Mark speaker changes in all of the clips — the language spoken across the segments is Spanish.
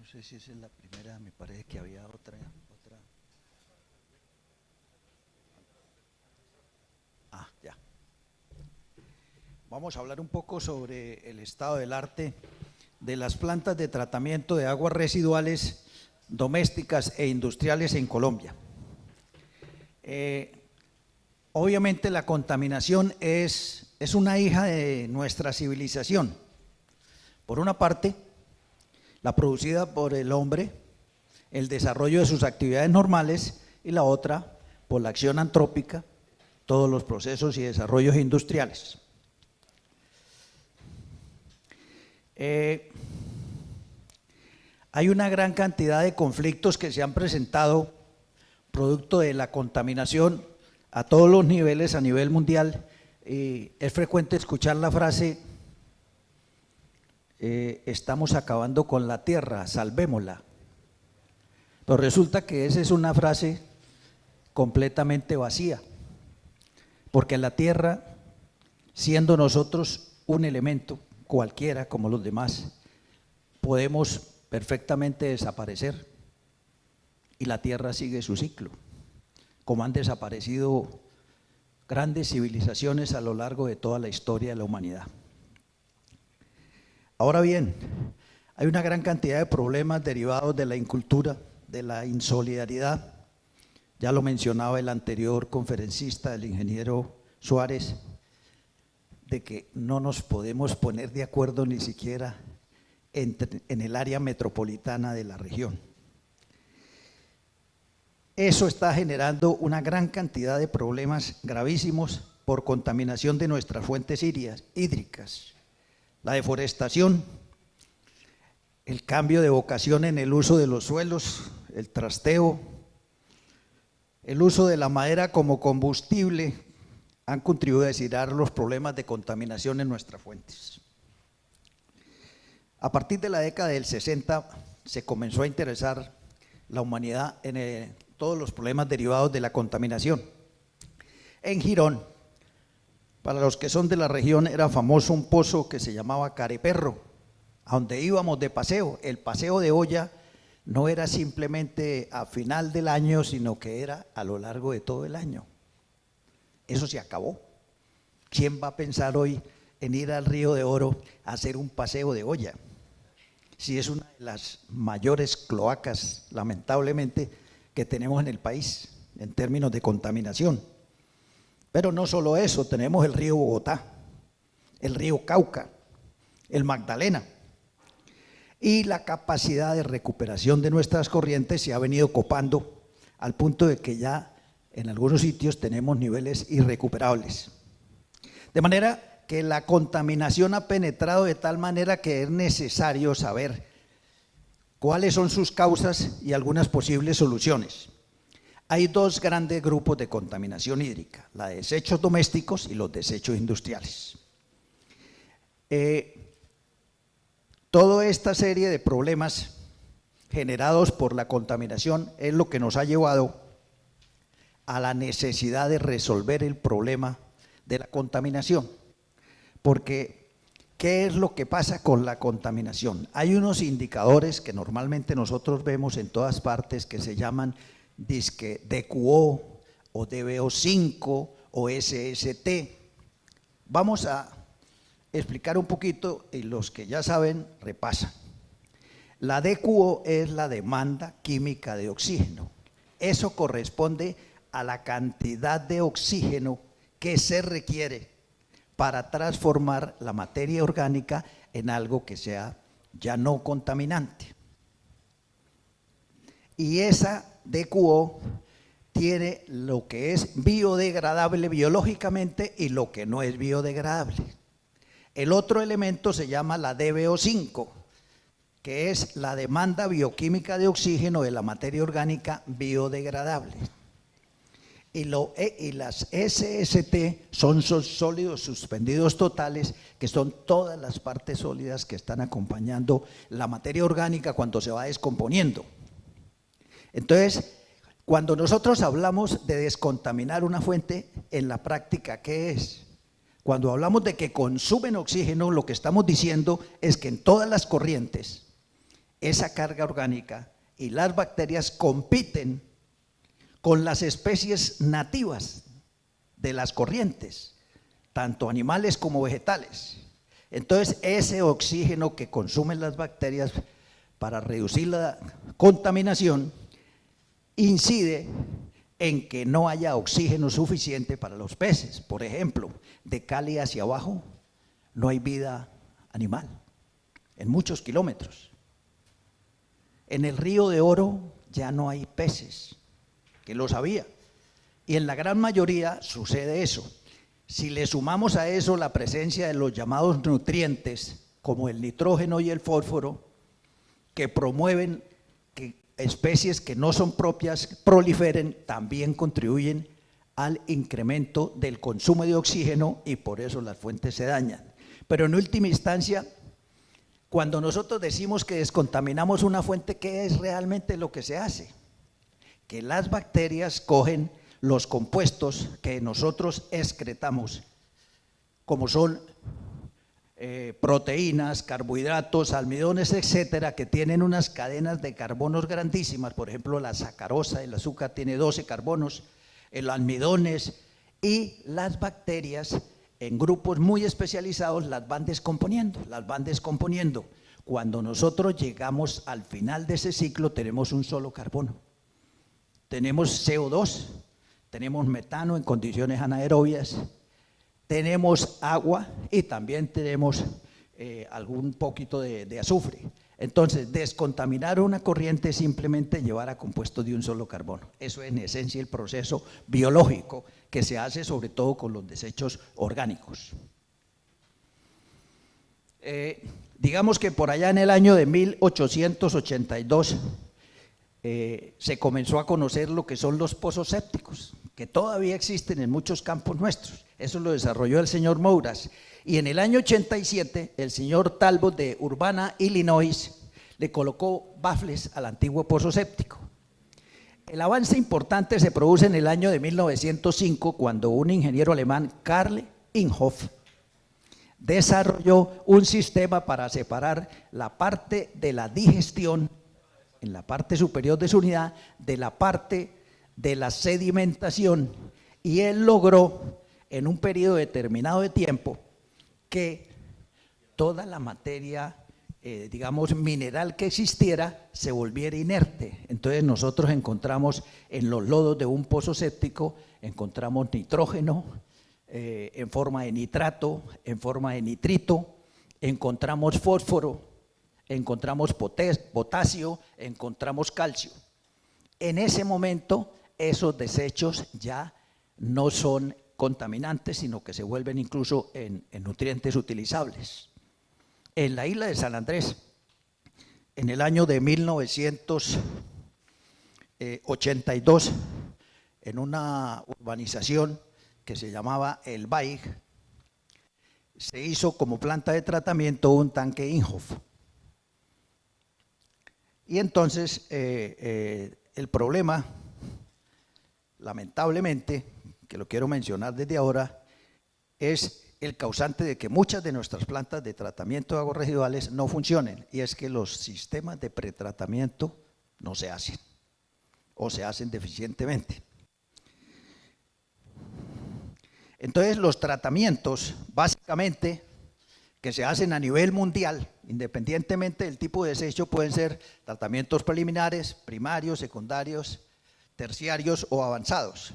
Speaker 1: sé si esa es la primera, me parece que había otra. Ah, ya. Vamos a hablar un poco sobre el estado del arte de las plantas de tratamiento de aguas residuales domésticas e industriales en Colombia. Obviamente la contaminación es una hija de nuestra civilización. Por una parte, la producida por el hombre, el desarrollo de sus actividades normales, y la otra, por la acción antrópica, todos los procesos y desarrollos industriales. Hay una gran cantidad de conflictos que se han presentado producto de la contaminación a todos los niveles, a nivel mundial. Es frecuente escuchar la frase, estamos acabando con la tierra, salvémosla. Pero resulta que esa es una frase completamente vacía, porque la tierra, siendo nosotros un elemento cualquiera como los demás, podemos perfectamente desaparecer y la tierra sigue su ciclo, como han desaparecido grandes civilizaciones a lo largo de toda la historia de la humanidad. Ahora bien, hay una gran cantidad de problemas derivados de la incultura, de la insolidaridad. Ya lo mencionaba el anterior conferencista, el ingeniero Suárez, de que no nos podemos poner de acuerdo ni siquiera en el área metropolitana de la región. Eso está generando una gran cantidad de problemas gravísimos por contaminación de nuestras fuentes hídricas, la deforestación, el cambio de vocación en el uso de los suelos, el trasteo, el uso de la madera como combustible, han contribuido a deshilar los problemas de contaminación en nuestras fuentes. A partir de la década del 60 se comenzó a interesar la humanidad en todos los problemas derivados de la contaminación. En Girón, para los que son de la región, era famoso un pozo que se llamaba Careperro, a donde íbamos de paseo. El paseo de olla no era simplemente a final del año, sino que era a lo largo de todo el año. Eso se acabó. ¿Quién va a pensar hoy en ir al Río de Oro a hacer un paseo de olla? Si es una de las mayores cloacas, lamentablemente, que tenemos en el país, en términos de contaminación. Pero no solo eso, tenemos el río Bogotá, el río Cauca, el Magdalena. Y la capacidad de recuperación de nuestras corrientes se ha venido copando al punto de que ya en algunos sitios tenemos niveles irrecuperables. De manera que la contaminación ha penetrado de tal manera que es necesario saber cuáles son sus causas y algunas posibles soluciones. Hay dos grandes grupos de contaminación hídrica, la de desechos domésticos y los desechos industriales. Toda esta serie de problemas generados por la contaminación es lo que nos ha llevado a la necesidad de resolver el problema de la contaminación. Porque, ¿qué es lo que pasa con la contaminación? Hay unos indicadores que normalmente nosotros vemos en todas partes que se llaman disque DQO o DBO5 o SST. Vamos a explicar un poquito y los que ya saben repasan. La DQO es la demanda química de oxígeno. Eso corresponde a la cantidad de oxígeno que se requiere para transformar la materia orgánica en algo que sea ya no contaminante. Y esa DQO tiene lo que es biodegradable biológicamente y lo que no es biodegradable. El otro elemento se llama la DBO5, que es la demanda bioquímica de oxígeno de la materia orgánica biodegradable. Y las SST son sólidos suspendidos totales, que son todas las partes sólidas que están acompañando la materia orgánica cuando se va descomponiendo. Entonces, cuando nosotros hablamos de descontaminar una fuente, en la práctica, ¿qué es? Cuando hablamos de que consumen oxígeno, lo que estamos diciendo es que en todas las corrientes, esa carga orgánica y las bacterias compiten con las especies nativas de las corrientes, tanto animales como vegetales. Entonces, ese oxígeno que consumen las bacterias para reducir la contaminación incide en que no haya oxígeno suficiente para los peces. Por ejemplo, de Cali hacia abajo no hay vida animal en muchos kilómetros. En el río de Oro ya no hay peces, que lo sabía, y en la gran mayoría sucede eso. Si le sumamos a eso la presencia de los llamados nutrientes, como el nitrógeno y el fósforo, que promueven que especies que no son propias proliferen, también contribuyen al incremento del consumo de oxígeno y por eso las fuentes se dañan. Pero en última instancia, cuando nosotros decimos que descontaminamos una fuente, ¿qué es realmente lo que se hace? Que las bacterias cogen los compuestos que nosotros excretamos, como son proteínas, carbohidratos, almidones, etcétera, que tienen unas cadenas de carbonos grandísimas. Por ejemplo, la sacarosa, el azúcar tiene 12 carbonos, el almidones, y las bacterias en grupos muy especializados las van descomponiendo, Cuando nosotros llegamos al final de ese ciclo tenemos un solo carbono, tenemos CO2, tenemos metano en condiciones anaerobias, tenemos agua y también tenemos algún poquito de azufre. Entonces, descontaminar una corriente es simplemente llevar a compuestos de un solo carbono. Eso es en esencia el proceso biológico que se hace sobre todo con los desechos orgánicos. Digamos que por allá en el año de 1882 se comenzó a conocer lo que son los pozos sépticos, que todavía existen en muchos campos nuestros. Eso lo desarrolló el señor Mouras. Y en el año 87, el señor Talbot de Urbana, Illinois, le colocó bafles al antiguo pozo séptico. El avance importante se produce en el año de 1905, cuando un ingeniero alemán, Karl Inhofe, desarrolló un sistema para separar la parte de la digestión en la parte superior de su unidad de la parte de la sedimentación, y él logró en un periodo determinado de tiempo que toda la materia digamos mineral que existiera se volviera inerte. Entonces nosotros encontramos en los lodos de un pozo séptico, encontramos nitrógeno en forma de nitrato, en forma de nitrito, encontramos fósforo, encontramos potasio, encontramos calcio. En ese momento esos desechos ya no son contaminantes, sino que se vuelven incluso en nutrientes utilizables. En la isla de San Andrés, en el año de 1982, en una urbanización que se llamaba El Baig, se hizo como planta de tratamiento un tanque Inhofe. Y entonces el problema, lamentablemente, que lo quiero mencionar desde ahora, es el causante de que muchas de nuestras plantas de tratamiento de aguas residuales no funcionen, y es que los sistemas de pretratamiento no se hacen o se hacen deficientemente. Entonces los tratamientos básicamente que se hacen a nivel mundial, independientemente del tipo de desecho, pueden ser tratamientos preliminares, primarios, secundarios, terciarios o avanzados.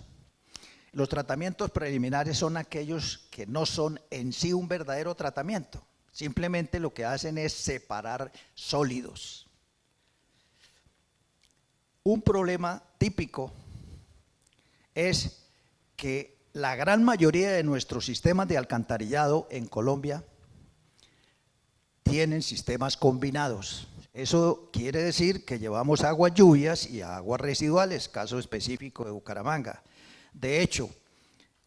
Speaker 1: Los tratamientos preliminares son aquellos que no son en sí un verdadero tratamiento, simplemente lo que hacen es separar sólidos. Un problema típico es que la gran mayoría de nuestros sistemas de alcantarillado en Colombia tienen sistemas combinados. Eso quiere decir que llevamos aguas lluvias y aguas residuales, caso específico de Bucaramanga. De hecho,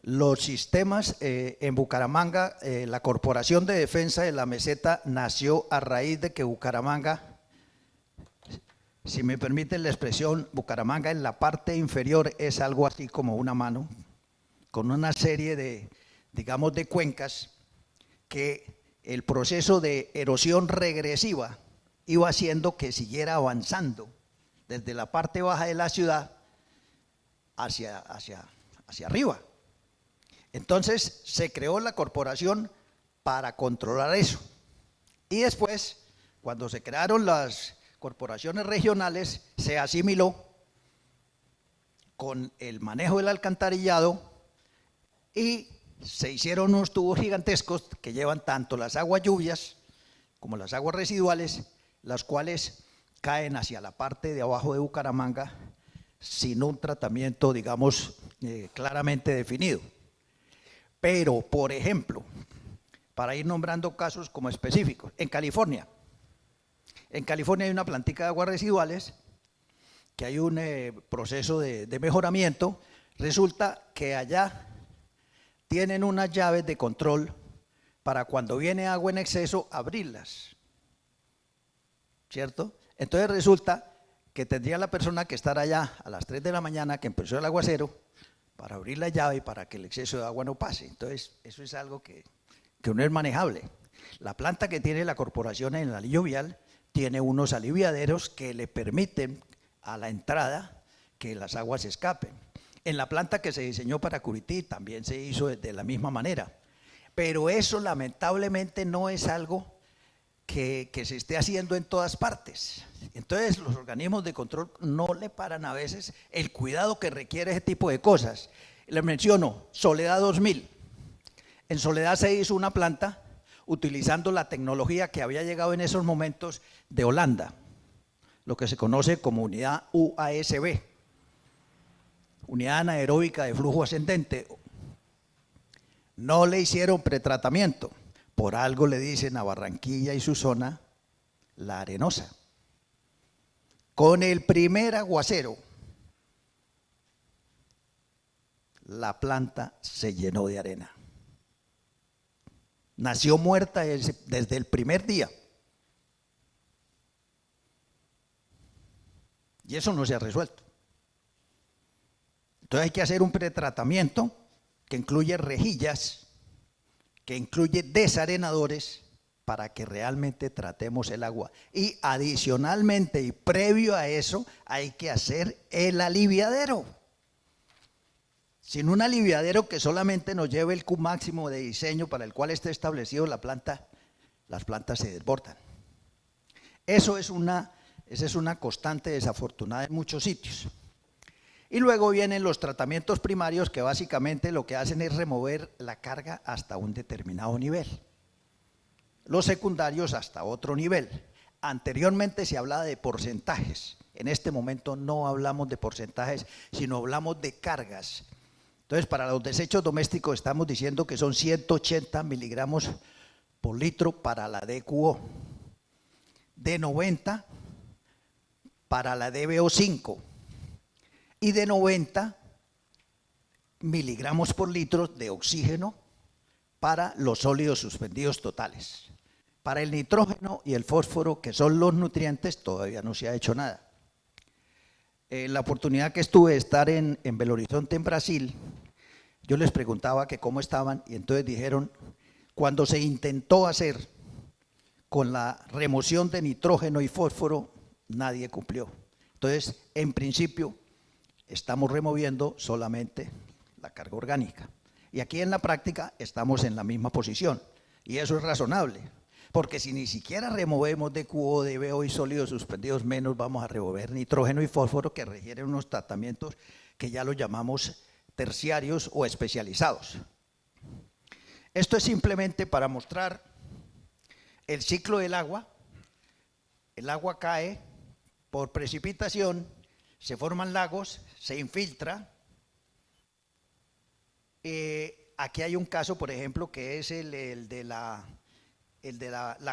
Speaker 1: los sistemas en Bucaramanga, la Corporación de Defensa de la Meseta nació a raíz de que Bucaramanga, si me permiten la expresión, Bucaramanga en la parte inferior es algo así como una mano, con una serie de, digamos, de cuencas que el proceso de erosión regresiva iba haciendo que siguiera avanzando desde la parte baja de la ciudad hacia arriba. Entonces se creó la corporación para controlar eso. Y después, cuando se crearon las corporaciones regionales, se asimiló con el manejo del alcantarillado y se hicieron unos tubos gigantescos que llevan tanto las aguas lluvias como las aguas residuales, las cuales caen hacia la parte de abajo de Bucaramanga sin un tratamiento, digamos, claramente definido. Pero, por ejemplo, para ir nombrando casos como específicos, en California hay una plantica de aguas residuales que hay un proceso de mejoramiento. Resulta que allá tienen unas llaves de control para cuando viene agua en exceso abrirlas, ¿cierto? Entonces resulta que tendría la persona que estar allá a las 3 de la mañana que empezó el aguacero para abrir la llave y para que el exceso de agua no pase. Entonces eso es algo que no es manejable. La planta que tiene la corporación en el anillo vial tiene unos aliviaderos que le permiten a la entrada que las aguas escapen. En la planta que se diseñó para Curití también se hizo de la misma manera. Pero eso lamentablemente no es algo que se esté haciendo en todas partes. Entonces los organismos de control no le paran a veces el cuidado que requiere ese tipo de cosas. Les menciono Soledad 2000. En Soledad se hizo una planta utilizando la tecnología que había llegado en esos momentos de Holanda, lo que se conoce como unidad UASB, unidad anaeróbica de flujo ascendente. No le hicieron pretratamiento, por algo le dicen a Barranquilla y su zona la arenosa. Con el primer aguacero, la planta se llenó de arena. Nació muerta desde el primer día. Y eso no se ha resuelto. Entonces hay que hacer un pretratamiento que incluye rejillas, que incluye desarenadores para que realmente tratemos el agua. Y adicionalmente y previo a eso hay que hacer el aliviadero. Sin un aliviadero que solamente nos lleve el Q máximo de diseño para el cual esté establecido la planta, las plantas se desbordan. Esa es una constante desafortunada en muchos sitios. Y luego vienen los tratamientos primarios que básicamente lo que hacen es remover la carga hasta un determinado nivel. Los secundarios hasta otro nivel. Anteriormente se hablaba de porcentajes. En este momento no hablamos de porcentajes, sino hablamos de cargas. Entonces, para los desechos domésticos estamos diciendo que son 180 miligramos por litro para la DQO, de 90 para la DBO5 y de 90 miligramos por litro de oxígeno para los sólidos suspendidos totales. Para el nitrógeno y el fósforo, que son los nutrientes, todavía no se ha hecho nada. La oportunidad que estuve de estar en Belo Horizonte, en Brasil, yo les preguntaba que cómo estaban y entonces dijeron, cuando se intentó hacer con la remoción de nitrógeno y fósforo, nadie cumplió. Entonces, en principio, estamos removiendo solamente la carga orgánica. Y aquí en la práctica estamos en la misma posición. Y eso es razonable, porque si ni siquiera removemos DQO, DBO y sólidos suspendidos, menos vamos a remover nitrógeno y fósforo, que requieren unos tratamientos que ya los llamamos terciarios o especializados. Esto es simplemente para mostrar el ciclo del agua. El agua cae por precipitación, se forman lagos, se infiltra. Aquí hay un caso, por ejemplo, que es el de la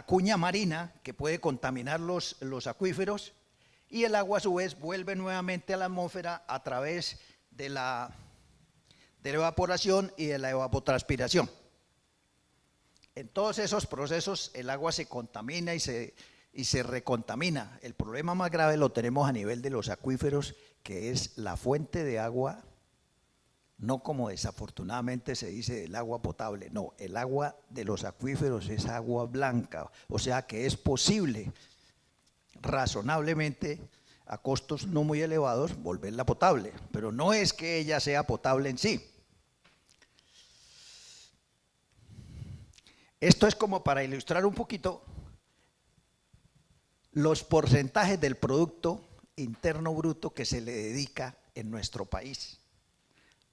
Speaker 1: cuña marina, que puede contaminar los acuíferos, y el agua a su vez vuelve nuevamente a la atmósfera a través de la evaporación y de la evapotranspiración. En todos esos procesos el agua se contamina y se recontamina. El problema más grave lo tenemos a nivel de los acuíferos, que es la fuente de agua, no como desafortunadamente se dice el agua potable, no, el agua de los acuíferos es agua blanca, o sea que es posible razonablemente a costos no muy elevados volverla potable, pero no es que ella sea potable en sí. Esto es como para ilustrar un poquito los porcentajes del Producto Interno Bruto que se le dedica en nuestro país,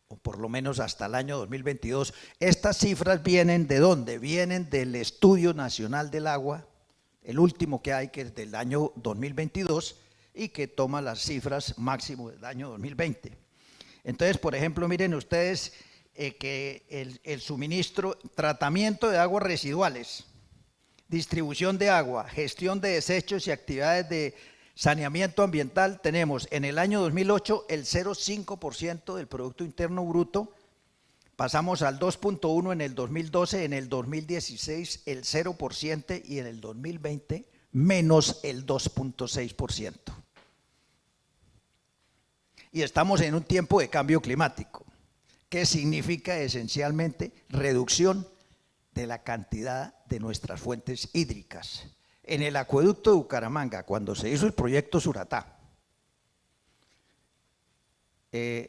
Speaker 1: o por lo menos hasta el año 2022. Estas cifras vienen ¿de dónde? Vienen del Estudio Nacional del Agua, el último que hay, que es del año 2022 y que toma las cifras máximo del año 2020. Entonces, por ejemplo, miren ustedes que el suministro, tratamiento de aguas residuales, distribución de agua, gestión de desechos y actividades de saneamiento ambiental, tenemos en el año 2008 el 0,5% del Producto Interno Bruto, pasamos al 2,1% en el 2012, en el 2016 el 0% y en el 2020 menos el 2,6%. Y estamos en un tiempo de cambio climático, que significa esencialmente reducción de la cantidad de nuestras fuentes hídricas. En el acueducto de Bucaramanga, cuando se hizo el proyecto Suratá,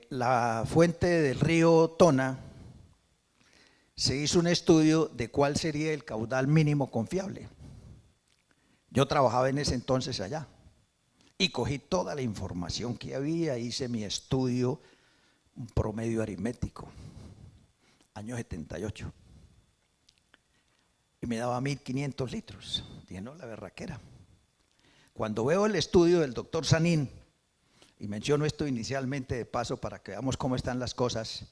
Speaker 1: la fuente del río Tona, se hizo un estudio de cuál sería el caudal mínimo confiable. Yo trabajaba en ese entonces allá y cogí toda la información que había, hice mi estudio, un promedio aritmético, año 78. Y me daba 1.500 litros. Dije, no, la berraquera. Cuando veo el estudio del doctor Sanín, y menciono esto inicialmente de paso para que veamos cómo están las cosas,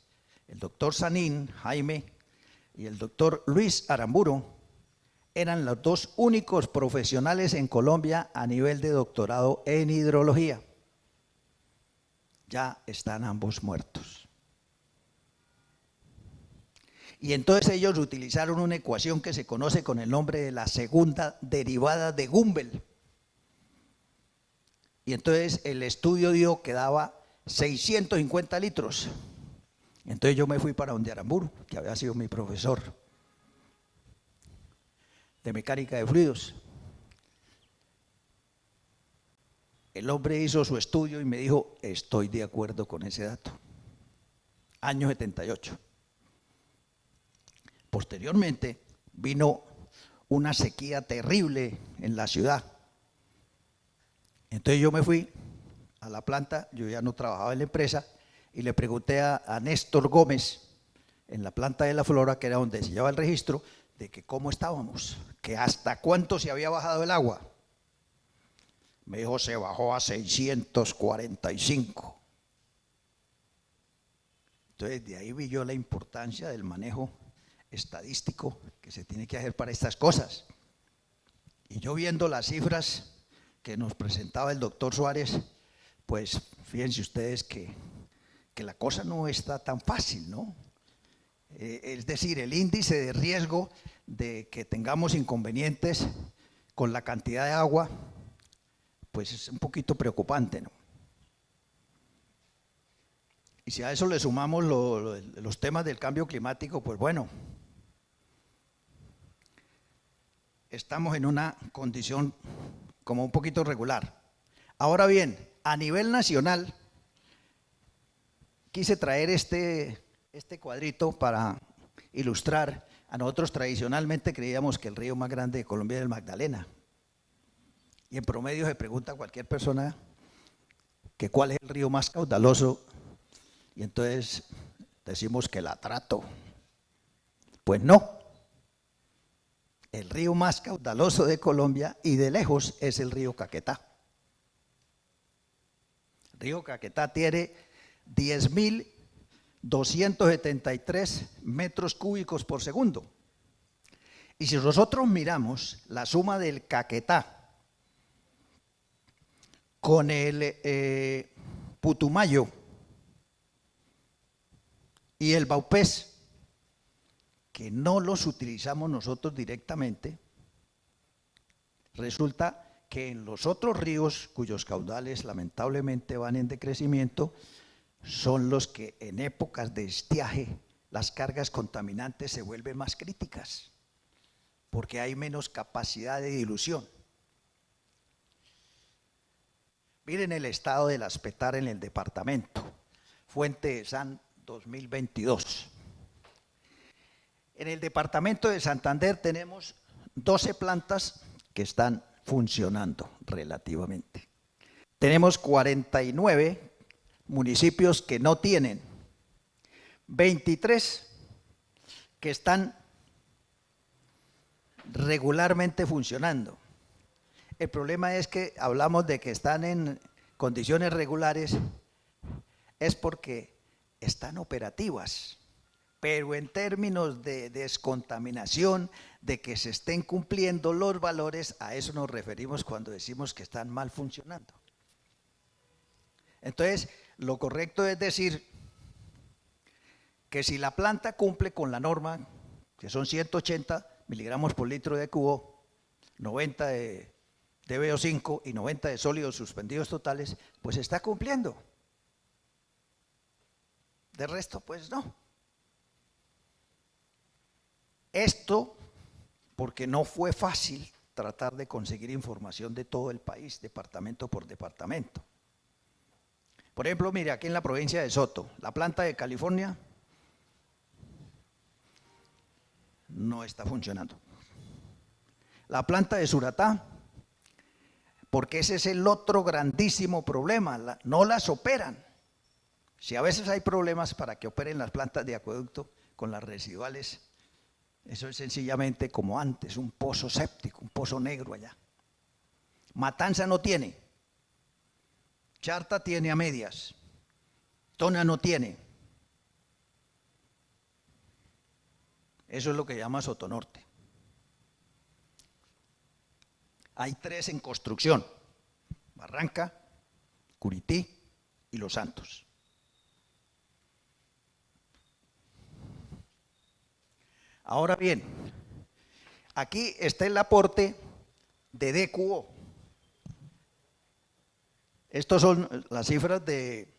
Speaker 1: el doctor Sanín, Jaime, y el doctor Luis Aramburu eran los dos únicos profesionales en Colombia a nivel de doctorado en hidrología. Ya están ambos muertos. Y entonces ellos utilizaron una ecuación que se conoce con el nombre de la segunda derivada de Gumbel. Y entonces el estudio dio que daba 650 litros. Entonces yo me fui para donde Aramburu, que había sido mi profesor de mecánica de fluidos. El hombre hizo su estudio y me dijo, estoy de acuerdo con ese dato. Año 78. Posteriormente vino una sequía terrible en la ciudad. Entonces yo me fui a la planta, yo ya no trabajaba en la empresa, y le pregunté a Néstor Gómez, en la planta de la Flora, que era donde se llevaba el registro, de que cómo estábamos, que hasta cuánto se había bajado el agua. Me dijo, se bajó a 645. Entonces de ahí vi yo la importancia del manejo estadístico que se tiene que hacer para estas cosas. Y yo viendo las cifras que nos presentaba el doctor Suárez, pues fíjense ustedes que la cosa no está tan fácil, ¿no? Es decir, el índice de riesgo de que tengamos inconvenientes con la cantidad de agua, pues es un poquito preocupante, ¿no? Y si a eso le sumamos los temas del cambio climático, pues bueno, estamos en una condición como un poquito regular. Ahora bien, a nivel nacional, quise traer este cuadrito para ilustrar. A nosotros tradicionalmente creíamos que el río más grande de Colombia era el Magdalena. Y en promedio se pregunta a cualquier persona que cuál es el río más caudaloso. Y entonces decimos que el Atrato. Pues no. El río más caudaloso de Colombia y de lejos es el río Caquetá. El río Caquetá tiene 10.273 metros cúbicos por segundo. Y si nosotros miramos la suma del Caquetá con el Putumayo y el Baupés, que no los utilizamos nosotros directamente, resulta que en los otros ríos cuyos caudales lamentablemente van en decrecimiento, son los que en épocas de estiaje las cargas contaminantes se vuelven más críticas, porque hay menos capacidad de dilución. Miren el estado de las PETAR en el departamento. Fuente de SAN 2022. En el departamento de Santander tenemos 12 plantas que están funcionando relativamente. Tenemos 49 municipios que no tienen, 23 que están regularmente funcionando. El problema es que hablamos de que están en condiciones regulares, es porque están operativas, pero en términos de descontaminación, de que se estén cumpliendo los valores, a eso nos referimos cuando decimos que están mal funcionando. Entonces, lo correcto es decir que si la planta cumple con la norma, que son 180 miligramos por litro de cubo, 90 de VO5 y 90 de sólidos suspendidos totales, pues está cumpliendo. De resto, pues no. Esto porque no fue fácil tratar de conseguir información de todo el país, departamento por departamento. Por ejemplo, mire, aquí en la provincia de Soto, la planta de California no está funcionando. La planta de Suratá, porque ese es el otro grandísimo problema, no las operan. Si a veces hay problemas para que operen las plantas de acueducto con las residuales, eso es sencillamente como antes, un pozo séptico, un pozo negro allá. Matanza no tiene. Charta tiene a medias, Tona no tiene. Eso es lo que llama Sotonorte. Hay 3 en construcción: Barranca, Curití y Los Santos. Ahora bien, aquí está el aporte de DQO. Estas son las cifras del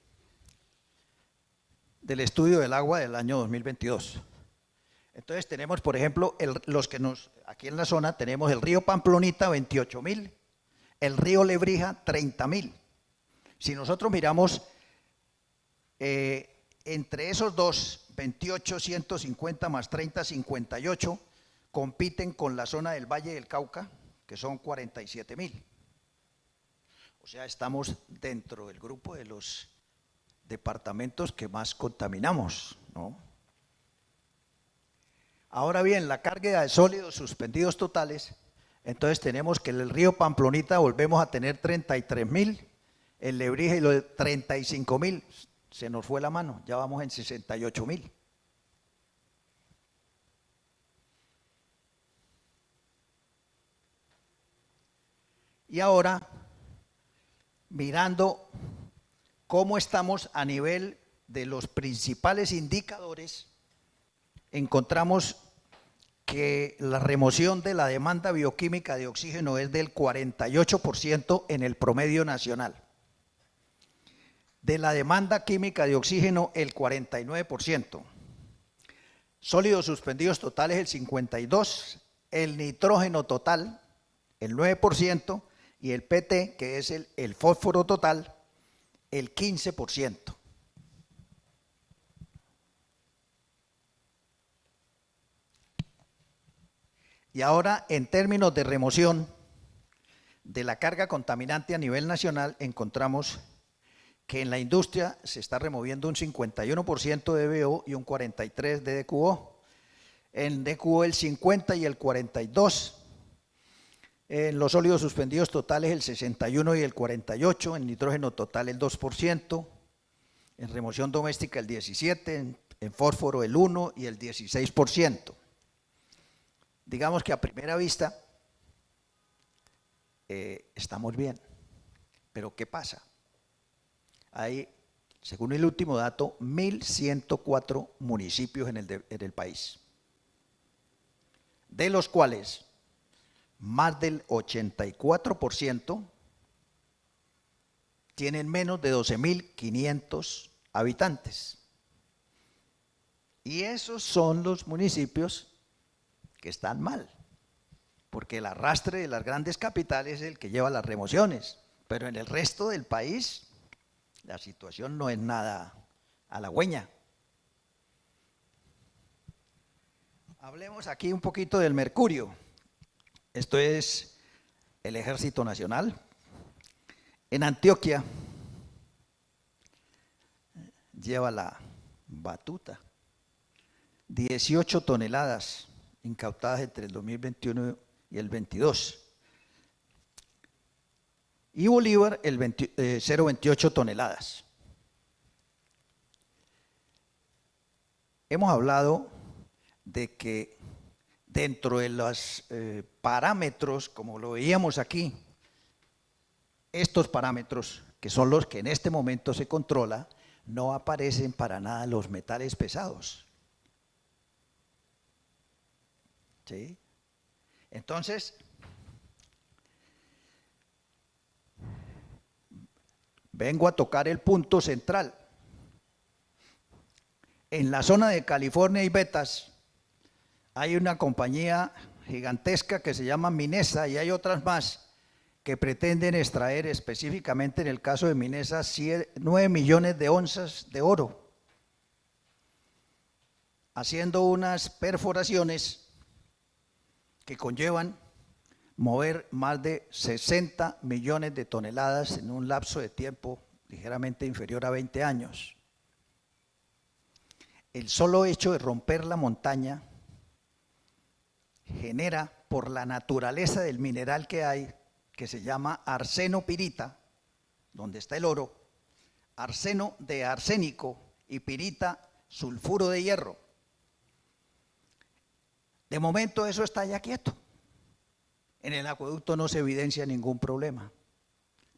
Speaker 1: estudio del agua del año 2022. Entonces tenemos, por ejemplo, aquí en la zona tenemos el río Pamplonita, 28.000, el río Lebrija, 30.000. Si nosotros miramos entre esos dos, 28, 150 más 30, 58, compiten con la zona del Valle del Cauca, que son 47.000. O sea, estamos dentro del grupo de los departamentos que más contaminamos, ¿no? Ahora bien, la carga de sólidos suspendidos totales, entonces tenemos que en el río Pamplonita volvemos a tener 33.000, el Lebrija y los de 35.000, se nos fue la mano, ya vamos en 68.000. Y ahora, mirando cómo estamos a nivel de los principales indicadores, encontramos que la remoción de la demanda bioquímica de oxígeno es del 48% en el promedio nacional. De la demanda química de oxígeno, el 49%. Sólidos suspendidos totales, el 52%. El nitrógeno total, el 9%. Y el PT, que es el fósforo total, el 15%. Y ahora, en términos de remoción de la carga contaminante a nivel nacional, encontramos que en la industria se está removiendo un 51% de BO y un 43% de DQO. En DQO el 50% y el 42%. En los sólidos suspendidos totales el 61 y el 48, en nitrógeno total el 2%, en remoción doméstica el 17, en fósforo el 1 y el 16%. Digamos que a primera vista estamos bien, pero ¿qué pasa? Hay, según el último dato, 1.104 municipios en el país, de los cuales más del 84% tienen menos de 12.500 habitantes. Y esos son los municipios que están mal, porque el arrastre de las grandes capitales es el que lleva las remociones. Pero en el resto del país la situación no es nada halagüeña. Hablemos aquí un poquito del mercurio. Esto es el Ejército Nacional. En Antioquia lleva la batuta. 18 toneladas incautadas entre el 2021 y el 22. Y Bolívar, 0,28 toneladas. Hemos hablado de que dentro de los parámetros, como lo veíamos aquí, estos parámetros, que son los que en este momento se controla, no aparecen para nada los metales pesados. ¿Sí? Entonces, vengo a tocar el punto central. En la zona de California y Betas hay una compañía gigantesca que se llama Minesa y hay otras más que pretenden extraer específicamente en el caso de Minesa 9 millones de onzas de oro, haciendo unas perforaciones que conllevan mover más de 60 millones de toneladas en un lapso de tiempo ligeramente inferior a 20 años. El solo hecho de romper la montaña genera, por la naturaleza del mineral que hay, que se llama arsenopirita, donde está el oro, arseno de arsénico y pirita, sulfuro de hierro. De momento eso está ya quieto. En el acueducto no se evidencia ningún problema.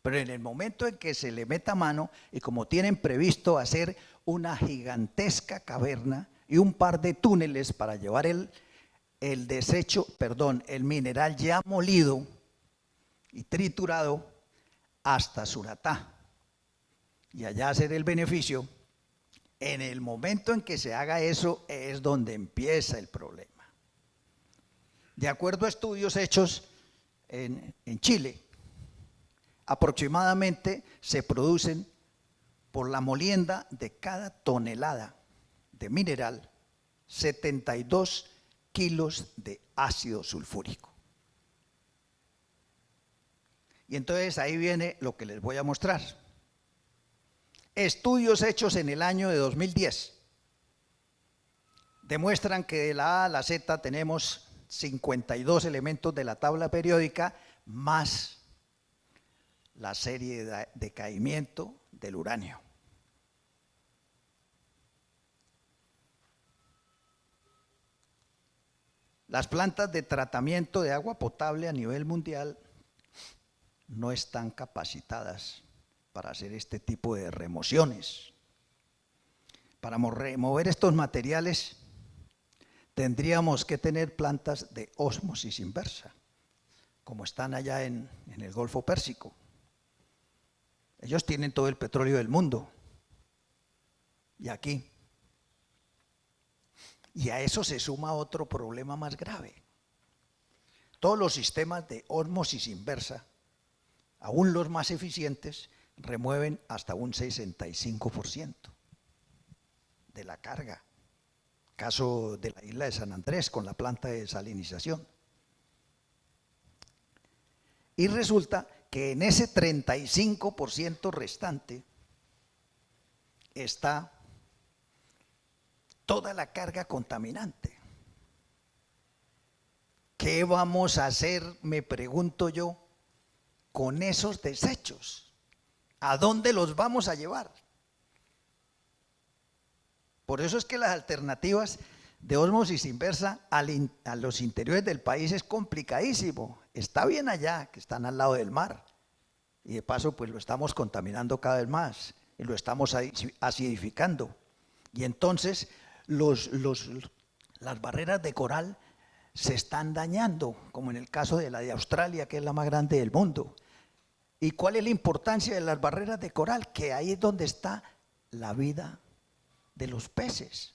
Speaker 1: Pero en el momento en que se le meta mano, y como tienen previsto hacer una gigantesca caverna y un par de túneles para llevar el mineral ya molido y triturado hasta Suratá y allá hacer el beneficio, en el momento en que se haga eso es donde empieza el problema. De acuerdo a estudios hechos en Chile, aproximadamente se producen por la molienda de cada tonelada de mineral 72 kilos de ácido sulfúrico. Y entonces ahí viene lo que les voy a mostrar. Estudios hechos en el año de 2010 demuestran que de la A a la Z tenemos 52 elementos de la tabla periódica más la serie de decaimiento del uranio. Las plantas de tratamiento de agua potable a nivel mundial no están capacitadas para hacer este tipo de remociones. Para remover estos materiales tendríamos que tener plantas de ósmosis inversa, como están allá en el Golfo Pérsico. Ellos tienen todo el petróleo del mundo. Y aquí. Y a eso se suma otro problema más grave. Todos los sistemas de ósmosis inversa, aún los más eficientes, remueven hasta un 65% de la carga. Caso de la isla de San Andrés con la planta de desalinización. Y resulta que en ese 35% restante está toda la carga contaminante. ¿Qué vamos a hacer, me pregunto yo, con esos desechos? ¿A dónde los vamos a llevar? Por eso es que las alternativas de ósmosis inversa a los interiores del país es complicadísimo. Está bien allá, que están al lado del mar, y de paso pues lo estamos contaminando cada vez más, y lo estamos acidificando. Y entonces las barreras de coral se están dañando, como en el caso de la de Australia, que es la más grande del mundo. ¿Y cuál es la importancia de las barreras de coral? Que ahí es donde está la vida de los peces.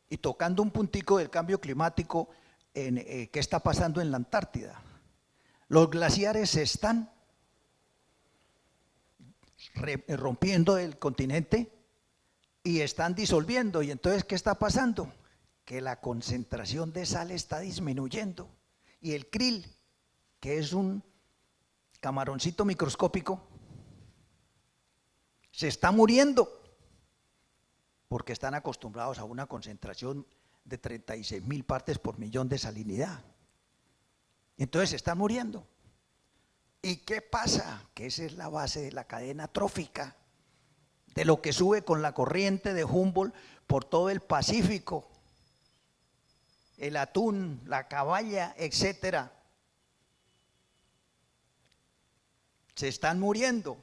Speaker 1: Y tocando un puntico del cambio climático, ¿qué está pasando en la Antártida? Los glaciares se están rompiendo el continente y están disolviendo. Y entonces, ¿qué está pasando? Que la concentración de sal está disminuyendo. Y el krill, que es un camaroncito microscópico, se está muriendo porque están acostumbrados a una concentración de 36.000 partes por millón de salinidad. Entonces se están muriendo. ¿Y qué pasa? Que esa es la base de la cadena trófica, de lo que sube con la corriente de Humboldt por todo el Pacífico, el atún, la caballa, etcétera. Se están muriendo.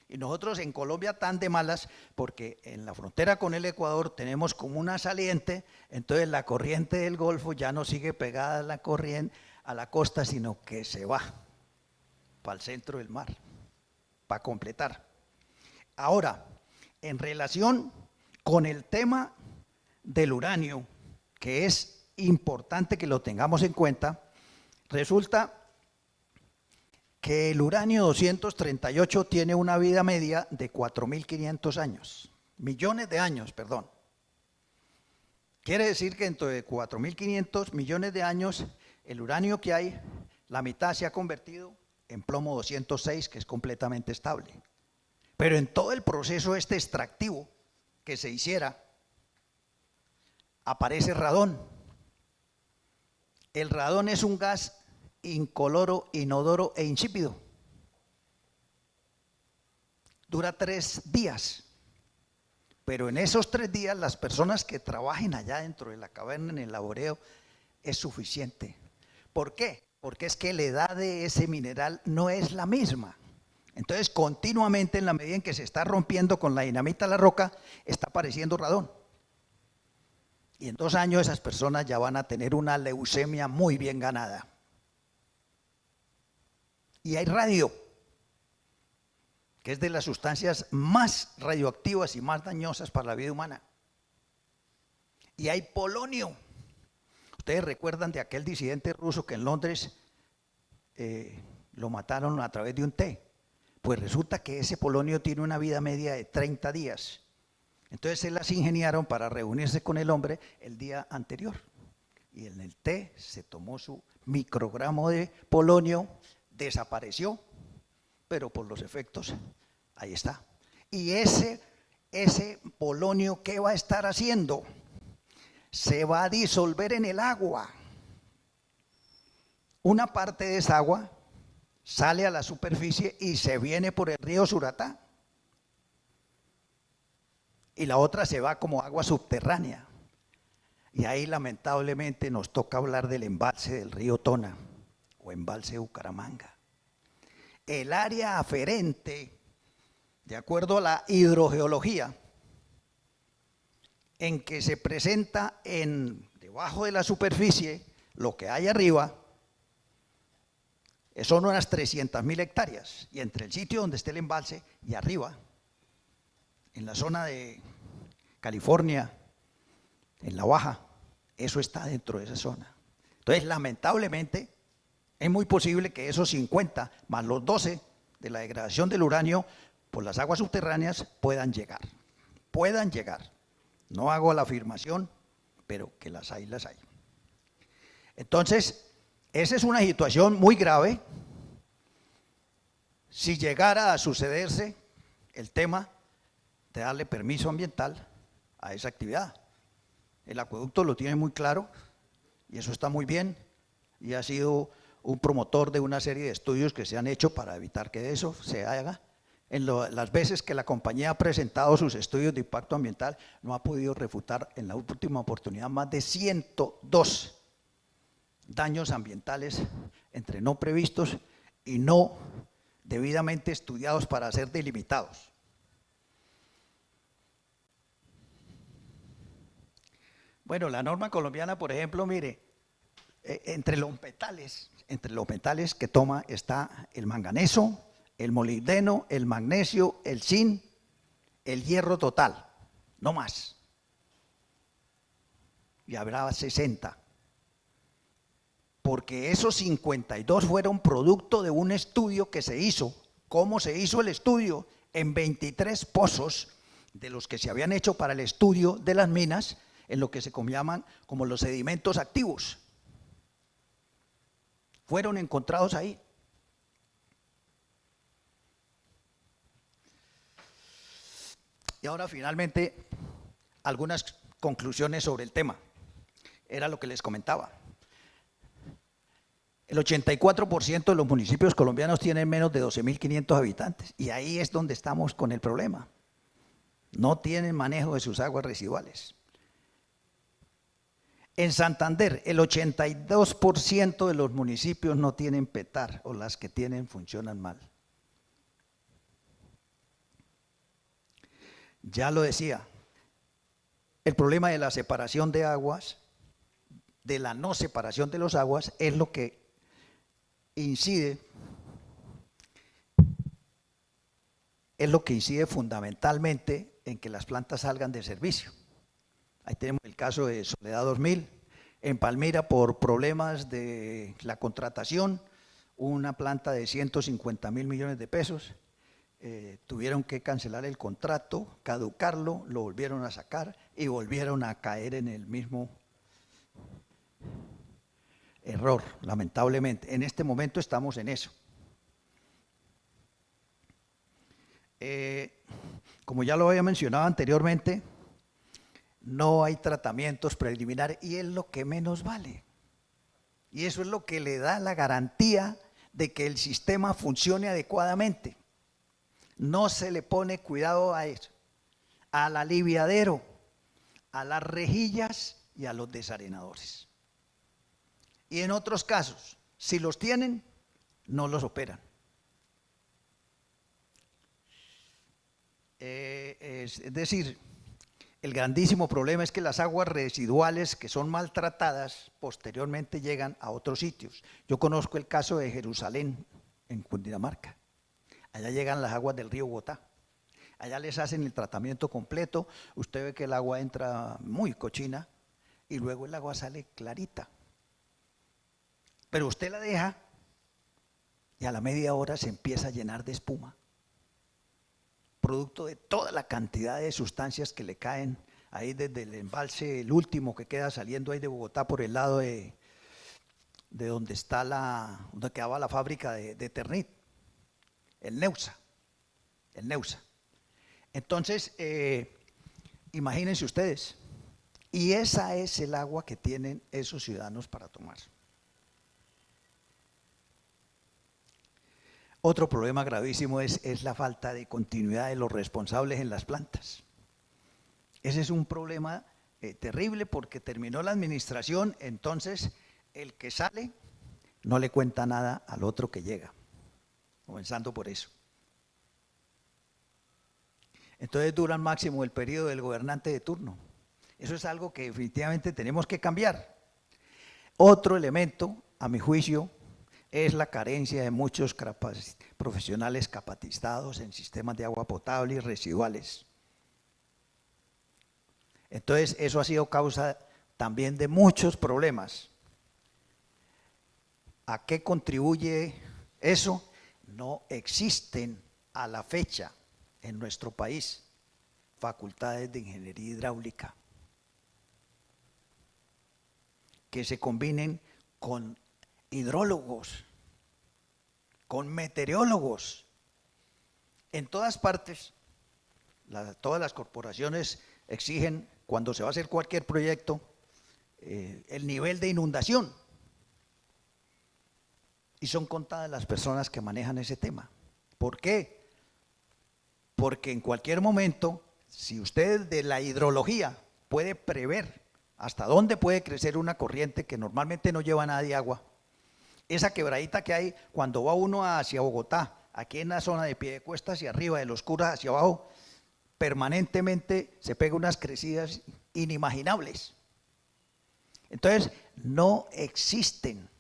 Speaker 1: Y nosotros en Colombia tan de malas, porque en la frontera con el Ecuador tenemos como una saliente, entonces la corriente del Golfo ya no sigue pegada a la corriente, a la costa, sino que se va para el centro del mar, para completar. Ahora, en relación con el tema del uranio, que es importante que lo tengamos en cuenta, resulta que el uranio 238 tiene una vida media de 4.500 años, millones de años, perdón. Quiere decir que dentro de 4.500 millones de años, el uranio que hay, la mitad se ha convertido en plomo 206, que es completamente estable. Pero en todo el proceso extractivo que se hiciera, aparece radón. El radón es un gas incoloro, inodoro e insípido. Dura 3 días. Pero en esos 3 días, las personas que trabajen allá dentro de la caverna, en el laboreo, es suficiente. ¿Por qué? Porque es que la edad de ese mineral no es la misma. Entonces, continuamente, en la medida en que se está rompiendo con la dinamita la roca, está apareciendo radón. Y en 2 años esas personas ya van a tener una leucemia muy bien ganada. Y hay radio, que es de las sustancias más radioactivas y más dañosas para la vida humana. Y hay polonio. Ustedes recuerdan de aquel disidente ruso que en Londres lo mataron a través de un té. Pues resulta que ese polonio tiene una vida media de 30 días. Entonces se las ingeniaron para reunirse con el hombre el día anterior. Y en el té se tomó su microgramo de polonio, desapareció, pero por los efectos, ahí está. Y ese polonio, ¿qué va a estar haciendo? Se va a disolver en el agua. Una parte de esa agua sale a la superficie y se viene por el río Suratá. Y la otra se va como agua subterránea. Y ahí lamentablemente nos toca hablar del embalse del río Tona o embalse de Bucaramanga. El área aferente, de acuerdo a la hidrogeología, en que se presenta debajo de la superficie lo que hay arriba, son unas 300.000 hectáreas. Y entre el sitio donde esté el embalse y arriba, en la zona de California, en la Baja, eso está dentro de esa zona. Entonces, lamentablemente, es muy posible que esos 50 más los 12 de la degradación del uranio por las aguas subterráneas puedan llegar. Puedan llegar. No hago la afirmación, pero que las hay, las hay. Entonces, esa es una situación muy grave. Si llegara a sucederse el tema de darle permiso ambiental a esa actividad. El acueducto lo tiene muy claro y eso está muy bien y ha sido un promotor de una serie de estudios que se han hecho para evitar que eso se haga. Las veces que la compañía ha presentado sus estudios de impacto ambiental, no ha podido refutar en la última oportunidad más de 102 daños ambientales entre no previstos y no debidamente estudiados para ser delimitados. Bueno, la norma colombiana, por ejemplo, mire, entre los metales que toma está el manganeso, el molibdeno, el magnesio, el zinc, el hierro total, no más. Y habrá 60. Porque esos 52 fueron producto de un estudio que se hizo cómo se hizo el estudio en 23 pozos de los que se habían hecho para el estudio de las minas, en lo que se llaman como los sedimentos activos. Fueron encontrados ahí. Y ahora finalmente algunas conclusiones sobre el tema. Era lo que les comentaba. El 84% de los municipios colombianos tienen menos de 12.500 habitantes y ahí es donde estamos con el problema. No tienen manejo de sus aguas residuales. En Santander, el 82% de los municipios no tienen PETAR o las que tienen funcionan mal. Ya lo decía, el problema de la separación de aguas, de la no separación de los aguas, es lo que incide fundamentalmente en que las plantas salgan de servicio. Ahí tenemos el caso de Soledad 2000, en Palmira por problemas de la contratación, una planta de 150.000 millones de pesos, tuvieron que cancelar el contrato, caducarlo, lo volvieron a sacar y volvieron a caer en el mismo error, lamentablemente. En este momento estamos en eso. Como ya lo había mencionado anteriormente, no hay tratamientos preliminares y es lo que menos vale. Y eso es lo que le da la garantía de que el sistema funcione adecuadamente. No se le pone cuidado a eso, al aliviadero, a las rejillas y a los desarenadores. Y en otros casos, si los tienen, no los operan. Es decir, el grandísimo problema es que las aguas residuales que son maltratadas posteriormente llegan a otros sitios. Yo conozco el caso de Jerusalén, en Cundinamarca. Allá llegan las aguas del río Bogotá. Allá les hacen el tratamiento completo. Usted ve que el agua entra muy cochina y luego el agua sale clarita. Pero usted la deja y a la media hora se empieza a llenar de espuma, producto de toda la cantidad de sustancias que le caen ahí desde el embalse, el último que queda saliendo ahí de Bogotá por el lado de donde está donde quedaba la fábrica de Ternit, el Neusa. Entonces, imagínense ustedes, y esa es el agua que tienen esos ciudadanos para tomar. Otro problema gravísimo es la falta de continuidad de los responsables en las plantas. Ese es un problema terrible porque terminó la administración, entonces el que sale no le cuenta nada al otro que llega, comenzando por eso. Entonces dura máximo el periodo del gobernante de turno. Eso es algo que definitivamente tenemos que cambiar. Otro elemento, a mi juicio, es la carencia de muchos profesionales capacitados en sistemas de agua potable y residuales. Entonces, eso ha sido causa también de muchos problemas. ¿A qué contribuye eso? No existen a la fecha en nuestro país facultades de ingeniería hidráulica que se combinen con hidrólogos, con meteorólogos. En todas partes, todas las corporaciones exigen, cuando se va a hacer cualquier proyecto, el nivel de inundación. Y son contadas las personas que manejan ese tema. ¿Por qué? Porque en cualquier momento, si usted de la hidrología puede prever hasta dónde puede crecer una corriente que normalmente no lleva nada de agua, esa quebradita que hay cuando va uno hacia Bogotá, aquí en la zona de Piedecuesta hacia arriba, de Los Curas hacia abajo, permanentemente se pega unas crecidas inimaginables. Entonces, no existen.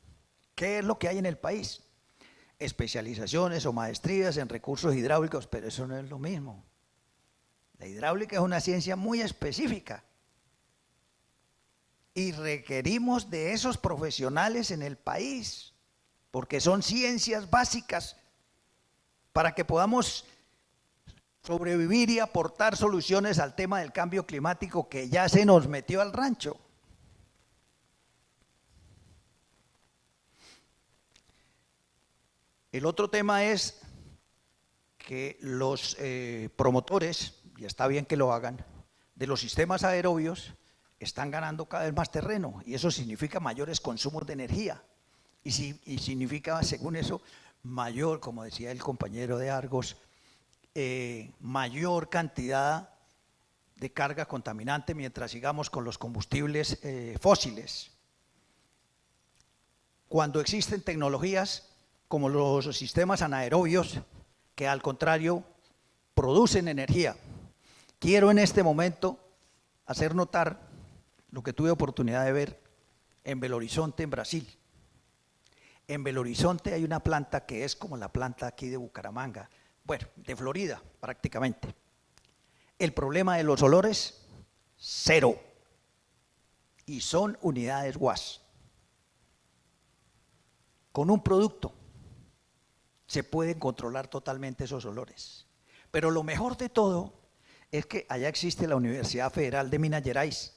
Speaker 1: ¿Qué es lo que hay en el país? Especializaciones o maestrías en recursos hidráulicos, pero eso no es lo mismo. La hidráulica es una ciencia muy específica y requerimos de esos profesionales en el país, porque son ciencias básicas para que podamos sobrevivir y aportar soluciones al tema del cambio climático que ya se nos metió al rancho. El otro tema es que los promotores, y está bien que lo hagan, de los sistemas aerobios están ganando cada vez más terreno y eso significa mayores consumos de energía y significa, según eso, mayor, como decía el compañero de Argos, mayor cantidad de carga contaminante mientras sigamos con los combustibles fósiles. Cuando existen tecnologías como los sistemas anaerobios, que al contrario producen energía. Quiero en este momento hacer notar lo que tuve oportunidad de ver en Belo Horizonte, en Brasil. En Belo Horizonte hay una planta que es como la planta aquí de Bucaramanga, bueno, de Florida prácticamente. El problema de los olores, cero. Y son unidades WAS. Con un producto se pueden controlar totalmente esos olores. Pero lo mejor de todo es que allá existe la Universidad Federal de Minas Gerais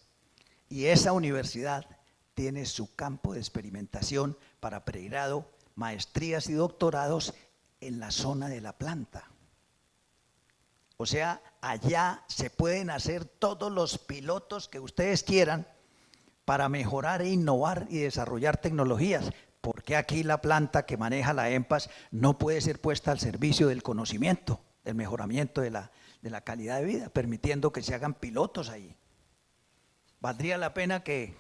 Speaker 1: y esa universidad tiene su campo de experimentación para pregrado, maestrías y doctorados en la zona de la planta. O sea, allá se pueden hacer todos los pilotos que ustedes quieran para mejorar e innovar y desarrollar tecnologías. Porque aquí la planta que maneja la EMPAS no puede ser puesta al servicio del conocimiento, del mejoramiento de la calidad de vida, permitiendo que se hagan pilotos ahí. Valdría la pena que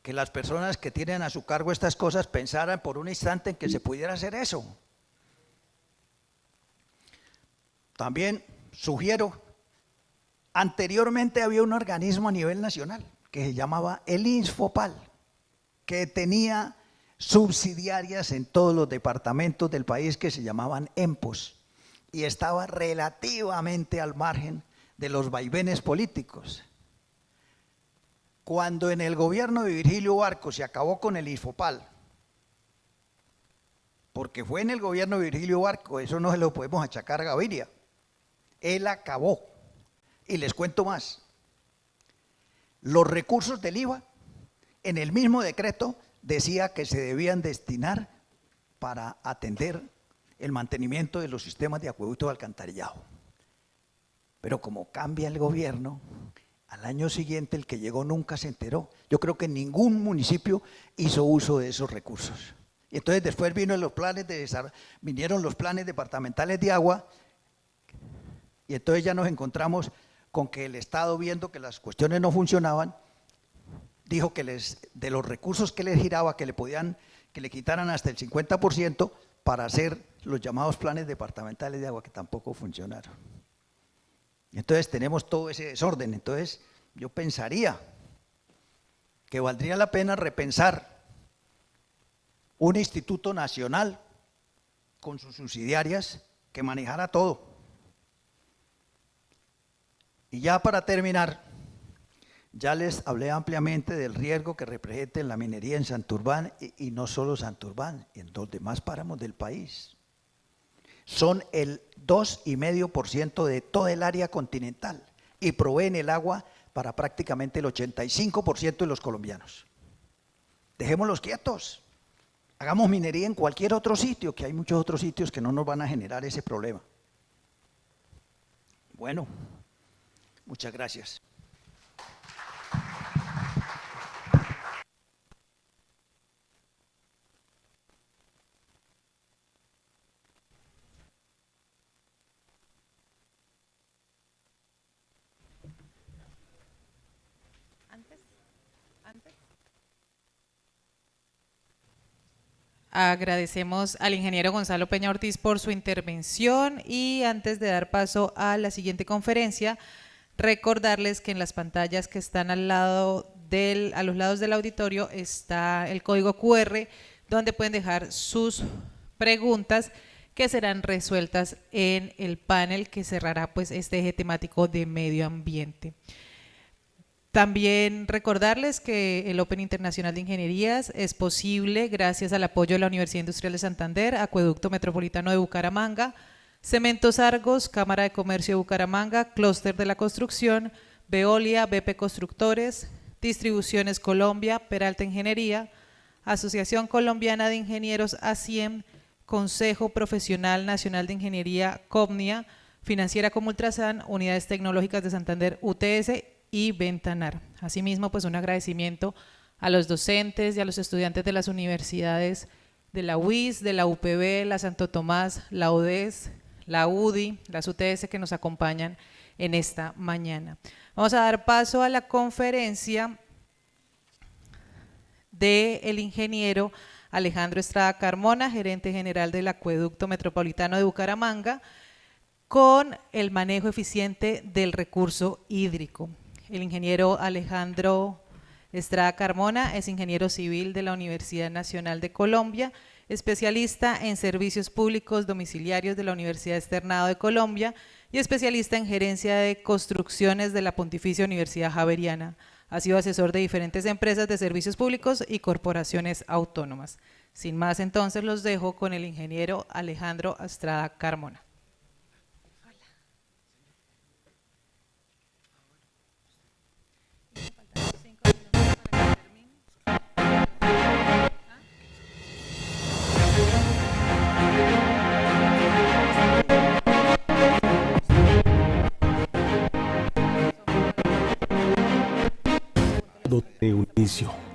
Speaker 1: las personas que tienen a su cargo estas cosas pensaran por un instante en que se pudiera hacer eso. También sugiero, anteriormente había un organismo a nivel nacional que se llamaba el INSFOPAL, que tenía subsidiarias en todos los departamentos del país que se llamaban EMPOS y estaba relativamente al margen de los vaivenes políticos. Cuando en el gobierno de Virgilio Barco se acabó con el INSFOPAL, porque fue en el gobierno de Virgilio Barco, eso no se lo podemos achacar a Gaviria, él acabó. Y les cuento más, los recursos del IVA en el mismo decreto decía que se debían destinar para atender el mantenimiento de los sistemas de acueducto y alcantarillado. Pero como cambia el gobierno, al año siguiente el que llegó nunca se enteró. Yo creo que ningún municipio hizo uso de esos recursos. Y entonces después vinieron los planes departamentales de agua y entonces ya nos encontramos con que el Estado, viendo que las cuestiones no funcionaban, dijo que de los recursos que les giraba, que le quitaran hasta el 50% para hacer los llamados planes departamentales de agua, que tampoco funcionaron. Entonces tenemos todo ese desorden. Entonces yo pensaría que valdría la pena repensar un instituto nacional con sus subsidiarias que manejara todo. Y ya para terminar, ya les hablé ampliamente del riesgo que representa la minería en Santurbán y no solo Santurbán, en los demás páramos del país. Son el 2,5% de toda el área continental y proveen el agua para prácticamente el 85% de los colombianos. Dejémoslos quietos, hagamos minería en cualquier otro sitio, que hay muchos otros sitios que no nos van a generar ese problema. Bueno, muchas gracias.
Speaker 2: Agradecemos al ingeniero Gonzalo Peña Ortiz por su intervención y antes de dar paso a la siguiente conferencia, recordarles que en las pantallas que están a los lados del auditorio está el código QR donde pueden dejar sus preguntas que serán resueltas en el panel que cerrará pues este eje temático de medio ambiente. También recordarles que el Open Internacional de Ingenierías es posible gracias al apoyo de la Universidad Industrial de Santander, Acueducto Metropolitano de Bucaramanga, Cementos Argos, Cámara de Comercio de Bucaramanga, Clúster de la Construcción, Veolia, BP Constructores, Distribuciones Colombia, Peralta Ingeniería, Asociación Colombiana de Ingenieros ASIEM, Consejo Profesional Nacional de Ingeniería COPNIA, Financiera como Ultrasan, Unidades Tecnológicas de Santander UTS y Ventanar. Asimismo, pues un agradecimiento a los docentes y a los estudiantes de las universidades de la UIS, de la UPB, la Santo Tomás, la UDES, la UDI, las UTS que nos acompañan en esta mañana. Vamos a dar paso a la conferencia del ingeniero Alejandro Estrada Carmona, gerente general del Acueducto Metropolitano de Bucaramanga, con el manejo eficiente del recurso hídrico. El ingeniero Alejandro Estrada Carmona es ingeniero civil de la Universidad Nacional de Colombia, especialista en servicios públicos domiciliarios de la Universidad Externado de Colombia y especialista en gerencia de construcciones de la Pontificia Universidad Javeriana. Ha sido asesor de diferentes empresas de servicios públicos y corporaciones autónomas. Sin más, entonces los dejo con el ingeniero Alejandro Estrada Carmona.
Speaker 3: De un inicio.